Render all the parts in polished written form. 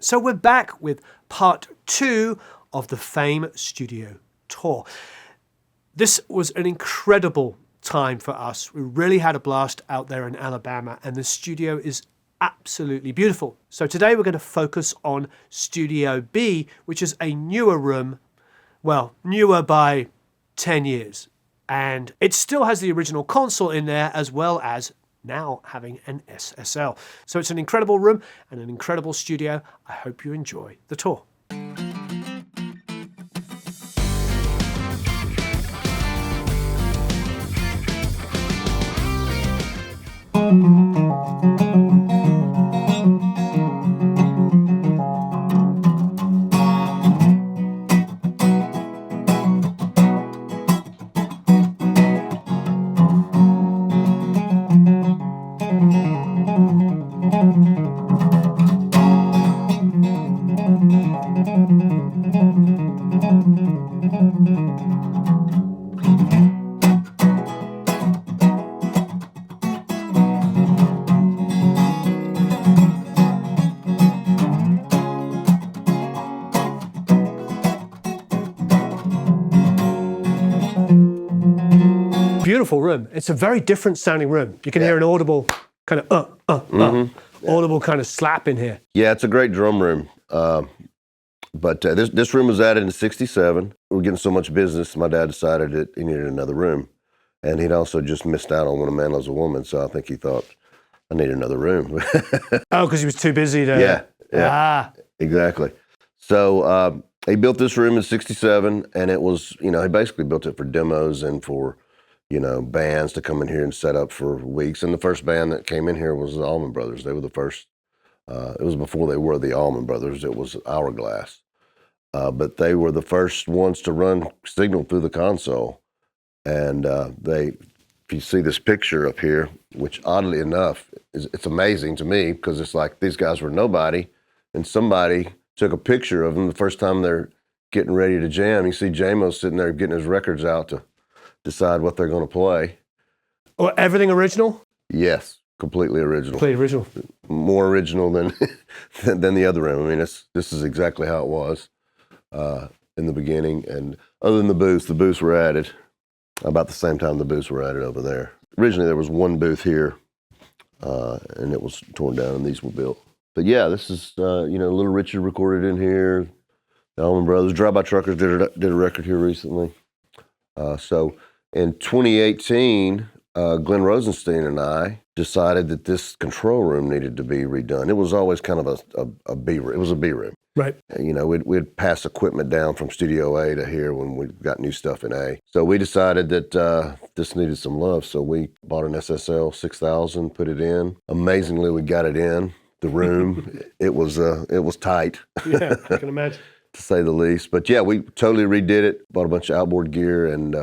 So we're back with part 2 of the Fame Studio tour. This was an incredible time for us. We really had a blast out there in Alabama, and the studio is absolutely beautiful. So today we're going to focus on Studio B, which is a newer room, well, newer by 10 years. And it still has the original console in there, as well as now having an SSL. So it's an incredible room and an incredible studio. I hope you enjoy the tour. Beautiful room. It's a very different sounding room. You can hear an audible kind of audible kind of slap in here. Yeah, it's a great drum room. But this room was added in '67. We were getting so much business, my dad decided that he needed another room. And he'd also just missed out on When a Man Loves a Woman, so I think he thought, I need another room. Oh, because he was too busy to... Yeah, exactly. So he built this room in '67, and it was, he basically built it for demos and for, bands to come in here and set up for weeks. And the first band that came in here was the Allman Brothers. They were the first. It was before they were the Allman Brothers. It was Hourglass. But they were the first ones to run signal through the console. And if you see this picture up here, which oddly enough, it's amazing to me because it's like these guys were nobody and somebody took a picture of them the first time they're getting ready to jam. You see J-Mo sitting there getting his records out to decide what they're going to play. Oh, everything original? Yes, completely original. Completely original. More original than than the other room. I mean, this is exactly how it was in the beginning. And other than the booths were added about the same time the booths were added over there. Originally, there was one booth here, and it was torn down, and these were built. But yeah, this is Little Richard recorded in here. The Allman Brothers, Drive-By Truckers did a record here recently. So in 2018, Glenn Rosenstein and I decided that this control room needed to be redone. It was always kind of a B room. It was a B room. Right. We'd pass equipment down from Studio A to here when we got new stuff in A. So we decided that this needed some love. So we bought an SSL 6000, put it in. Amazingly, we got it in the room. It was tight. Yeah, I can imagine. To say the least. But yeah, we totally redid it, bought a bunch of outboard gear, and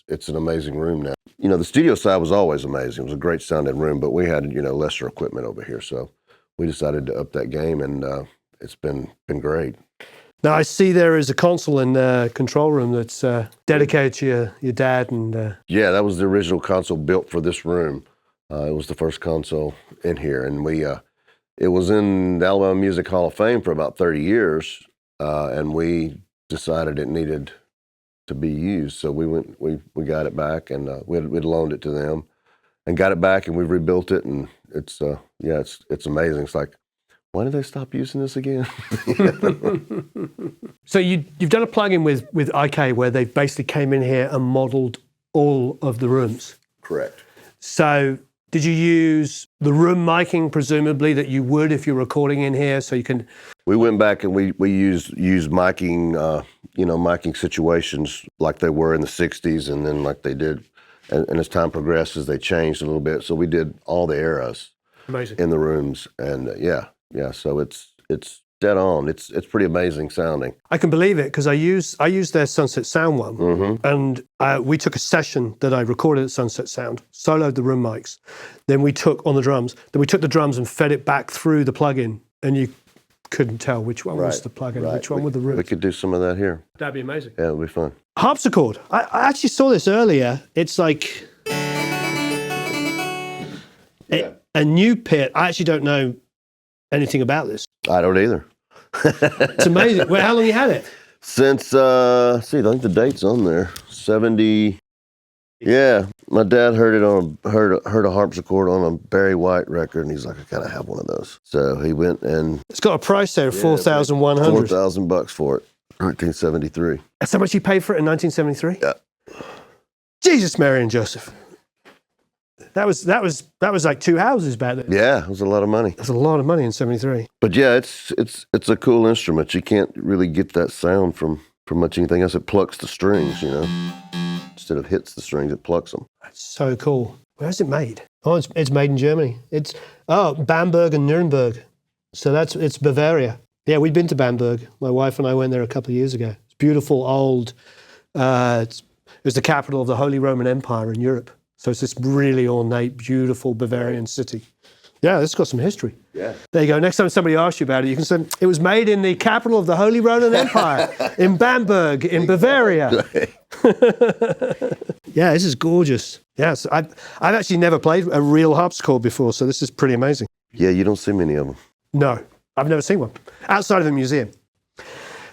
it's an amazing room now. The studio side was always amazing. It was a great sounding room, but we had, lesser equipment over here. So we decided to up that game, and it's been great. Now I see there is a console in the control room that's dedicated to your dad. And Yeah, that was the original console built for this room. It was the first console in here, and it was in the Alabama Music Hall of Fame for about 30 years. And we decided it needed to be used, so we got it back, and we'd loaned it to them, and got it back, and we rebuilt it, and it's amazing. It's like, why did they stop using this again? So you've done a plugin with IK where they basically came in here and modeled all of the rooms. Correct. So did you use the room miking, presumably, that you would if you're recording in here, so you can... We went back and we used miking, miking situations like they were in the 60s, and then like they did, and as time progresses, they changed a little bit. So we did all the eras. Amazing. In the rooms, and so it's dead on. It's pretty amazing sounding. I can believe it because I use their Sunset Sound one, and we took a session that I recorded at Sunset Sound, soloed the room mics, then we took the drums and fed it back through the plugin, and you couldn't tell which one was the plugin, which one was the room. We could do some of that here. That'd be amazing. Yeah, it'd be fun. Harpsichord. I actually saw this earlier. It's like a new pit. I actually don't know anything about this. I don't either. It's amazing. Well, how long you had it? Since, see, I think the date's on there. 70. Yeah, my dad heard a harpsichord on a Barry White record, and he's like, I gotta have one of those. So he went and It's got a price there of $4,100. $4,000 for it, 1973. That's how much you paid for it in 1973? Yeah. Jesus, Mary and Joseph. That was like 2 houses back then. Yeah, it was a lot of money. That's a lot of money in 73. But yeah, it's a cool instrument. You can't really get that sound from much anything else. It plucks the strings, you know. Instead of hits the strings, it plucks them. That's so cool. Where's it made? Oh, it's made in Germany. It's Bamberg and Nuremberg. So it's Bavaria. Yeah, we'd been to Bamberg. My wife and I went there a couple of years ago. It's beautiful old. It was the capital of the Holy Roman Empire in Europe. So it's this really ornate, beautiful Bavarian city. Yeah, it's got some history. Yeah. There you go. Next time somebody asks you about it, you can say it was made in the capital of the Holy Roman Empire, in Bamberg, in Bavaria. Yeah, this is gorgeous. Yes, I've actually never played a real harpsichord before, so this is pretty amazing. Yeah, you don't see many of them. No, I've never seen one outside of a museum.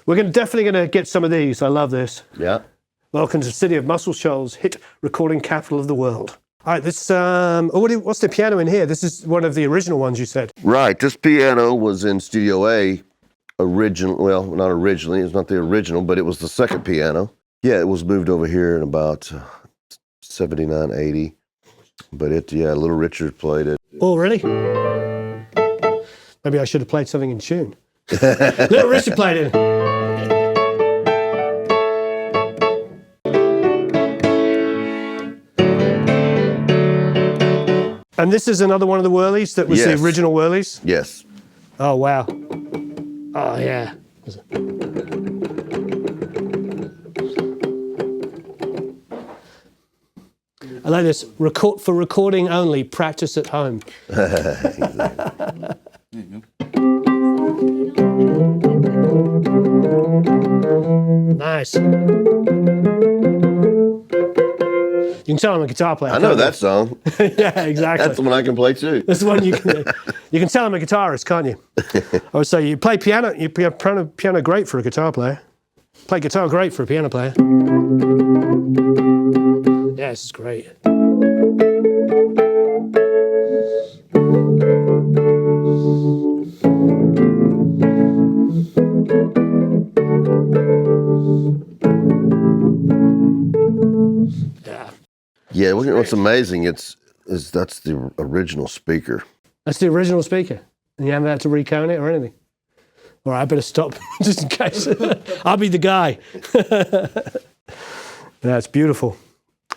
We're definitely going to get some of these. I love this. Yeah. Welcome to the city of Muscle Shoals, hit recording capital of the world. All right, this, what's the piano in here? This is one of the original ones you said. Right, this piano was in Studio A, well, not originally, it's not the original, but it was the second piano. Yeah, it was moved over here in about 79, 80. But Little Richard played it. Oh, really? Maybe I should have played something in tune. Little Richard played it. And this is another one of the whirlies that was the original whirlies? Yes. Oh, wow. Oh, yeah. I like this. For recording only, practice at home. Nice. You can tell I'm a guitar player. I know that song. Yeah, exactly. That's the one I can play too. That's the one you can tell I'm a guitarist, can't you? I would say you play piano. You play piano great for a guitar player. Play guitar great for a piano player. Yeah, this is great. Yeah, what's amazing is that's the original speaker. That's the original speaker, and you haven't had to recount it or anything. All right, I better stop just in case. I'll be the guy. That's beautiful,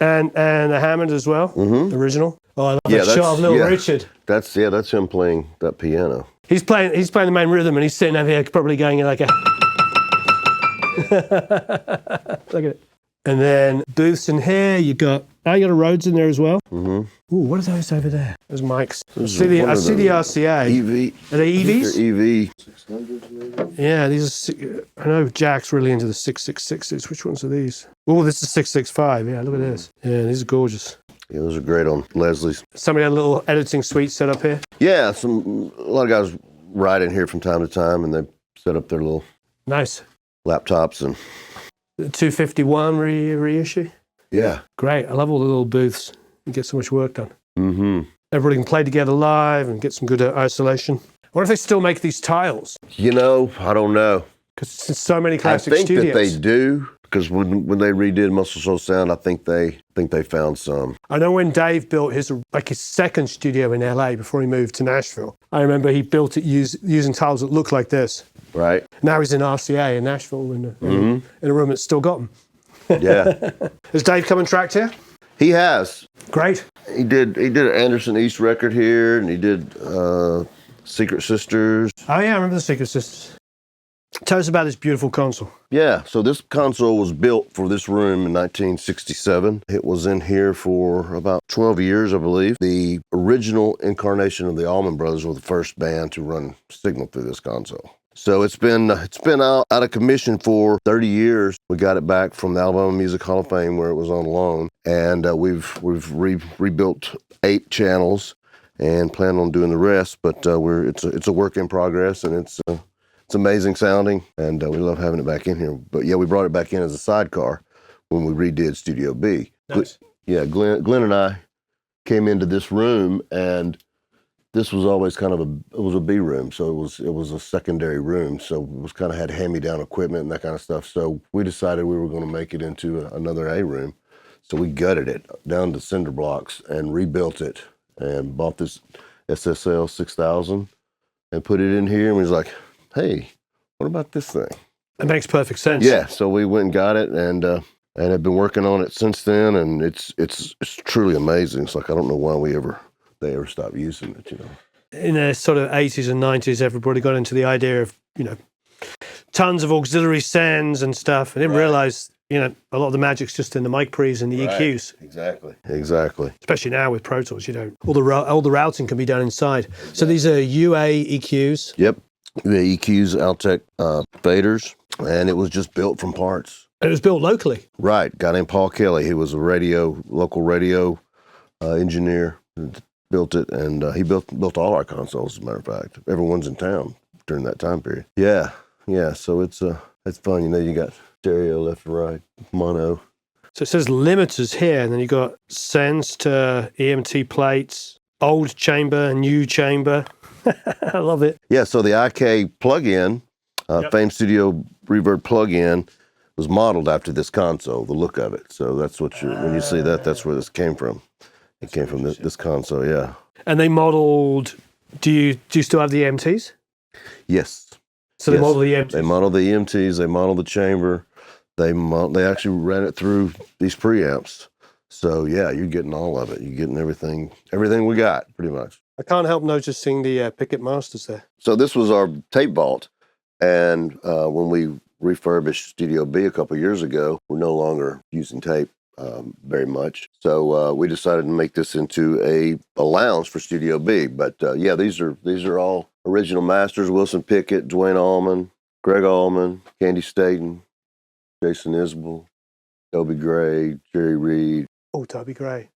and the Hammond as well, the original. Oh, I love that shot of Little Richard. That's him playing that piano. He's playing the main rhythm, and he's sitting over here probably going like a. Look at it. And then booths in here. You got a Rhodes in there as well. Mm-hmm. Ooh, what are those over there? Those mics. I see the RCA. EV. Are they EVs? They're EV. 600s maybe. Yeah, these are. I know Jack's really into the 666s. Which ones are these? Oh, this is 665. Yeah, look at this. Yeah, these are gorgeous. Yeah, those are great on Leslie's. Somebody had a little editing suite set up here. Yeah, a lot of guys ride in here from time to time, and they set up their little laptops and. The 251 reissue. Yeah. Great. I love all the little booths. You get so much work done. Mm-hmm. Everybody can play together live and get some good isolation. I wonder if they still make these tiles. I don't know. Because it's so many classic studios. I think that they do, because when they redid Muscle Shoals Sound, I think they found some. I know when Dave built his second studio in LA before he moved to Nashville, I remember he built it using tiles that looked like this. Right. Now he's in RCA in Nashville in a room that's still got them. Yeah. Has Dave come and tracked here? He has. Great. He did an Anderson East record here, and he did Secret Sisters. Oh yeah, I remember the Secret Sisters. Tell us about this beautiful console. Yeah, so this console was built for this room in 1967. It was in here for about 12 years, I believe. The original incarnation of the Allman Brothers were the first band to run signal through this console. So it's been out of commission for 30 years. We got it back from the Alabama Music Hall of Fame where it was on loan, and we've rebuilt 8 channels and plan on doing the rest. But it's a work in progress, and It's amazing sounding, and we love having it back in here. But yeah, we brought it back in as a sidecar when we redid Studio B. Nice. Glenn and I came into this room, and this was always kind of it was a B room, so it was a secondary room, so it was kind of had hand-me-down equipment and that kind of stuff. So we decided we were going to make it into another A room. So we gutted it down to cinder blocks and rebuilt it and bought this SSL 6000 and put it in here, and we was like, hey, what about this thing? It makes perfect sense. Yeah, so we went and got it, and have been working on it since then, and it's truly amazing. It's like, I don't know why they ever stopped using it, you know. In the sort of 80s and 90s, everybody got into the idea of, tons of auxiliary sends and stuff. I didn't realize, a lot of the magic's just in the mic pre's and the EQs. Exactly. Especially now with Pro Tools, all the routing can be done inside. So these are UA EQs. Yep. The EQs, Altec faders, and it was just built from parts. And it was built locally. Right. A guy named Paul Kelly. He was a local radio engineer. Built it, and he built all our consoles, as a matter of fact. Everyone's in town during that time period. Yeah. So it's fun. You got stereo left and right, mono. So it says limiters here, and then you got sends to EMT plates, old chamber, new chamber. I love it. Yeah. So the IK plug-in, Fame Studio Reverb plug-in, was modeled after this console. The look of it. So that's what when you see that, that's where this came from. It came from this console, yeah. And they modeled. Do you still have the EMTs? Yes. So they modeled the EMTs. They modeled the EMTs. They modeled the chamber. They actually ran it through these preamps. So yeah, you're getting all of it. You're getting everything we got, pretty much. I can't help noticing the Pickett Masters there. So this was our tape vault, and when we refurbished Studio B a couple years ago, we're no longer using tape. Very much. So we decided to make this into a lounge for Studio B. But yeah, these are all original masters: Wilson Pickett, Dwayne Allman, Greg Allman, Candy Staten, Jason Isbell, Toby Gray, Jerry Reed. Oh, Toby Gray.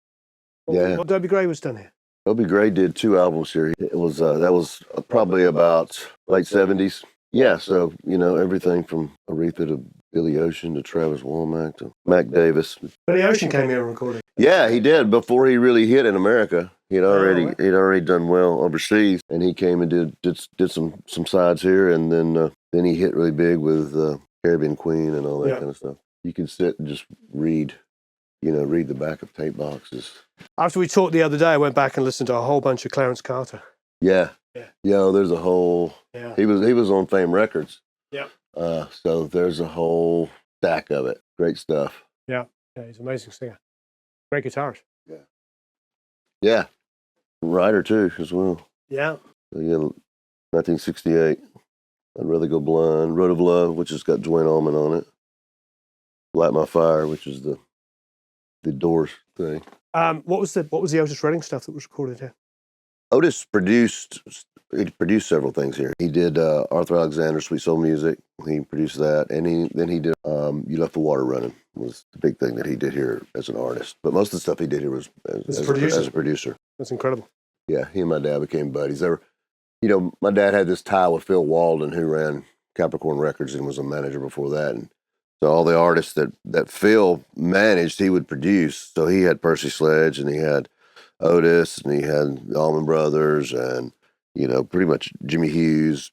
What Toby Gray was done here? Toby Gray did 2 albums here. It was that was probably about late 70s. Yeah, so everything from Aretha to Billy Ocean to Travis Womack to Mac Davis. Billy Ocean came here and recorded. Yeah, he did before he really hit in America. He'd already done well overseas, and he came and did some sides here, and then he hit really big with Caribbean Queen and all that kind of stuff. You can sit and just read the back of tape boxes. After we talked the other day, I went back and listened to a whole bunch of Clarence Carter. Yeah. There's a whole. Yeah. He was on Fame Records. Yeah. So there's a whole stack of it. Great stuff. Yeah. He's an amazing singer. Great guitarist. Yeah. Writer too, as well. Yeah. So, 1968. I'd Rather Go Blind. Road of Love, which has got Dwayne Allman on it. Light My Fire, which is the Doors thing. What was the Otis Redding stuff that was recorded here? Otis produced several things here. He did Arthur Alexander, Sweet Soul Music. He produced that, and then he did You Left the Water Running was the big thing that he did here as an artist. But most of the stuff he did here was as a producer. That's incredible. Yeah, he and my dad became buddies. My dad had this tie with Phil Walden, who ran Capricorn Records and was a manager before that. And so all the artists that Phil managed, he would produce. So he had Percy Sledge, and he had Otis, and he had the Allman Brothers, and pretty much Jimmy Hughes.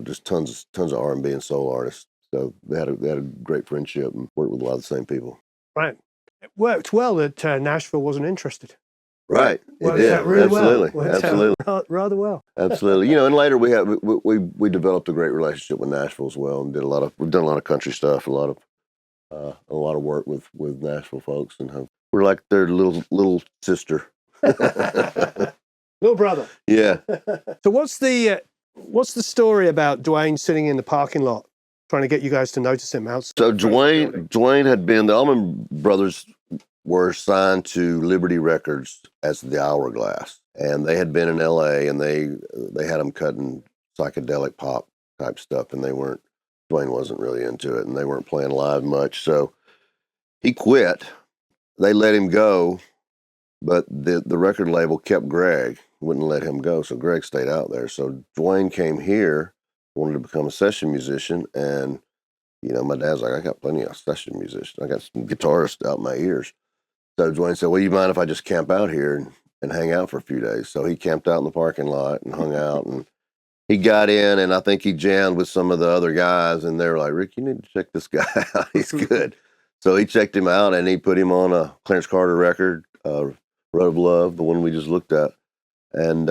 Just tons of R&B and soul artists. So they had a great friendship and worked with a lot of the same people. Right. It worked well that Nashville wasn't interested. Right. It did. Really Absolutely. Well. Absolutely. Rather well. Absolutely. And later we developed a great relationship with Nashville as well, and we've done a lot of country stuff, a lot of work with Nashville folks, and we're like their little sister. Little brother. Yeah. So what's the story about Dwayne sitting in the parking lot trying to get you guys to notice him outside? So Dwayne had been, the Allman Brothers were signed to Liberty Records as the Hourglass, and they had been in LA, and they had them cutting psychedelic pop type stuff, and Dwayne wasn't really into it, and they weren't playing live much, so he quit. They let him go, but the record label kept Greg, wouldn't let him go, so Greg stayed out there. So Dwayne came here wanted to become a session musician. And, you know, my dad's like, I got plenty of session musicians. I got some guitarists out my ears. So Dwayne said, well, you mind if I just camp out here and hang out for a few days? So he camped out in the parking lot and hung out, and he got in, and I think he jammed with some of the other guys, and they were like, Rick, you need to check this guy out. He's good. So he checked him out, and he put him on a Clarence Carter record, Road of Love, the one we just looked at. And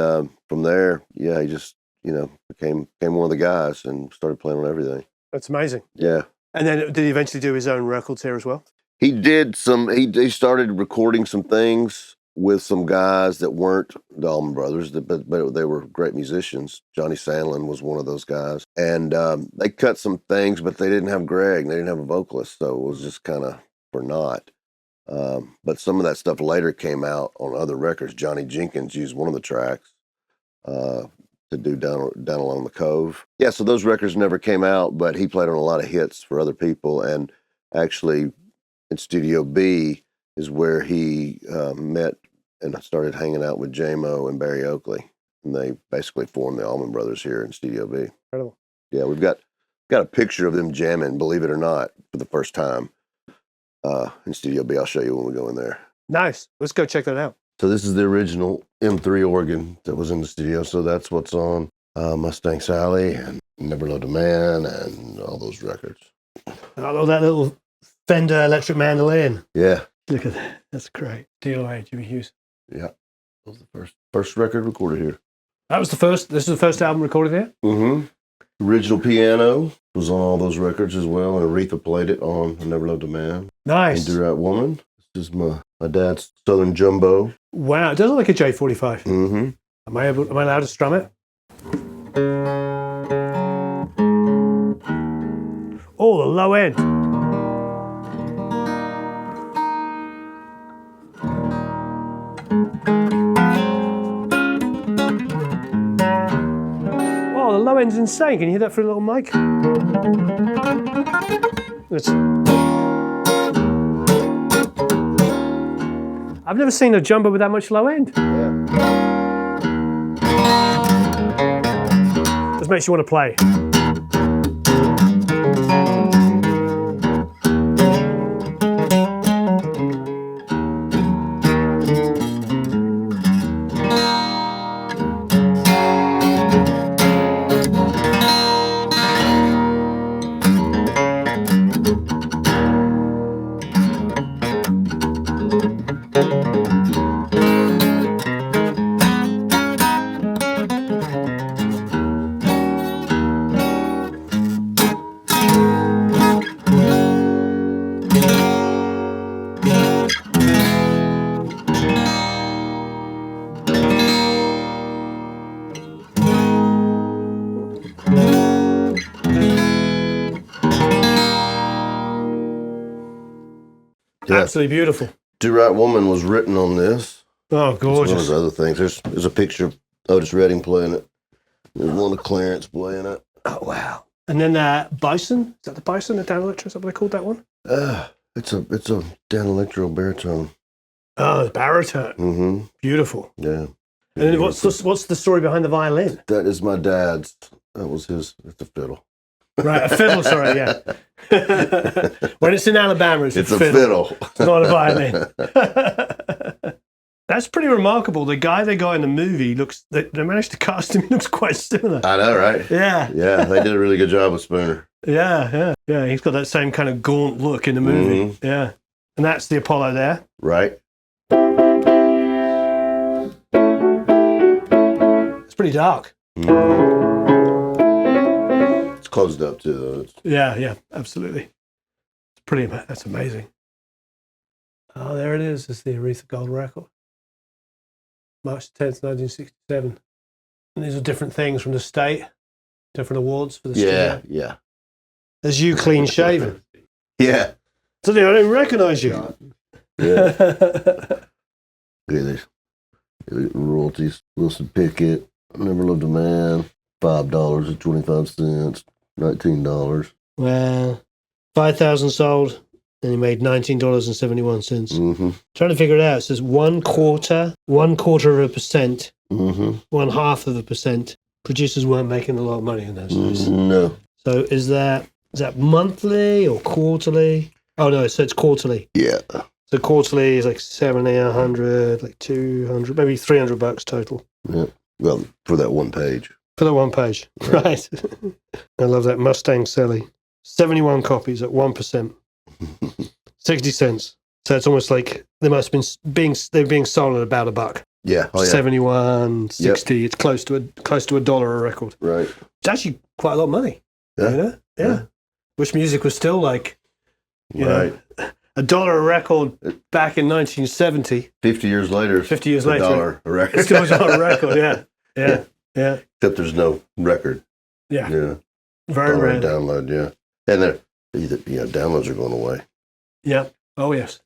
from there, yeah, he just, you know, became one of the guys and started playing on everything. That's amazing. Yeah. And then did he eventually do his own records here as well? He did some, he started recording some things with some guys that weren't the Allman Brothers, but they were great musicians. Johnny Sandlin was one of those guys. And they cut some things, but they didn't have Greg. They didn't have a vocalist, so it was just kind of for naught. But some of that stuff later came out on other records. Johnny Jenkins used one of the tracks to do Down Along the Cove. Yeah, so those records never came out, but he played on a lot of hits for other people. And actually, in Studio B is where he met and started hanging out with J-Mo and Barry Oakley. And they basically formed the Allman Brothers here in Studio B. Incredible. Yeah, we've got a picture of them jamming, believe it or not, for the first time in Studio B. I'll show you when we go in there. Nice. Let's go check that out. So this is the original M3 organ that was in the studio. So that's what's on Mustang Sally and Never Loved a Man and all those records. Oh, that little Fender electric mandolin. Yeah. Look at that. That's great. DOA, Jimmy Hughes. Yeah. That was the first record recorded here. That was the first. This is the first album recorded here? Mm-hmm. Original piano was on all those records as well, and Aretha played it on I Never Loved a Man. Nice. And Do Right Woman. This is my dad's Southern Jumbo. Wow, it does look like a J45. Mm-hmm. Am I allowed to strum it? Oh, the low end. Oh, the low end's insane. Can you hear that through a little mic? I've never seen a jumbo with that much low end. Yeah. This makes you want to play. Yeah. Absolutely beautiful. Do Right Woman was written on this. Oh, It's one of gorgeous. those other things. There's a picture of Otis Redding playing it. There's one of Clarence playing it. Oh, wow. And then Bison, is that the Bison, the Dan Electro, is that what they called that one? It's a Dan Electro baritone. Oh, the baritone. Mm-hmm. Beautiful. Yeah. And then what's the story behind the violin? That is my dad's. That was his. It's a fiddle. Right, a fiddle, sorry, yeah. When it's in Alabama, it's It's a a fiddle. fiddle. It's not a violin. That's pretty remarkable. The guy they got in the movie they managed to cast him, he looks quite similar. I know, right? Yeah. Yeah, they did a really good job with Spooner. Yeah. He's got that same kind of gaunt look in the movie. Mhm. Yeah. And that's the Apollo there. Right? It's pretty dark. It's closed up too, though. Yeah, absolutely. It's pretty. That's amazing. Oh, there it is. It's the Aretha Gold record, March 10th, 1967. And these are different things from the state, different awards for the studio. Yeah. There's you clean shaven. Yeah. So I didn't even recognize you. Yeah. Look at this. Royalties. Wilson Pickett. Never Loved a Man. $5.25. $19. Well, 5,000 sold, and he made $19.71. Mm-hmm. Trying to figure it out. It says 1/4% Mm-hmm. 1/2%. producers weren't making a lot of money in those days. No. So is that monthly or quarterly? Oh no, so it's quarterly. Yeah. So quarterly is like 70, 100, like 200, maybe $300 total. Yeah. Well, for that one page. For the one page, right? I love that Mustang Sally. 71 copies at 1%, 60 cents. So it's almost like they must have been being sold at about $1. Yeah. Oh, yeah. 71, 60. It's close to $1 a record. Right. It's actually quite a lot of money. Yeah. You know? Yeah. Wish music was still like, you know, $1 a record back in 1970. 50 years later. 50 years later. $1 a record. It's still $1 a record. Yeah. Except there's no record. Yeah. Yeah. Very rare. Download. Yeah. And downloads are going away. Yeah. Oh, yes.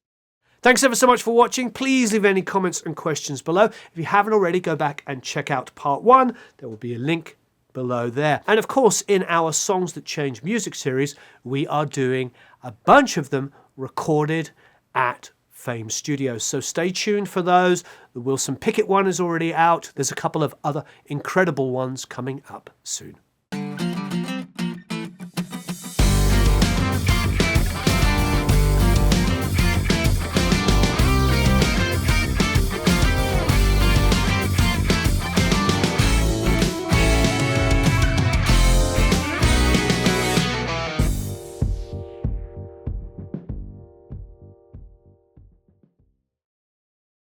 Thanks ever so much for watching. Please leave any comments and questions below. If you haven't already, go back and check out part 1. There will be a link below there. And of course, in our Songs That Change Music series, we are doing a bunch of them recorded at Fame Studios. So stay tuned for those. The Wilson Pickett one is already out. There's a couple of other incredible ones coming up soon.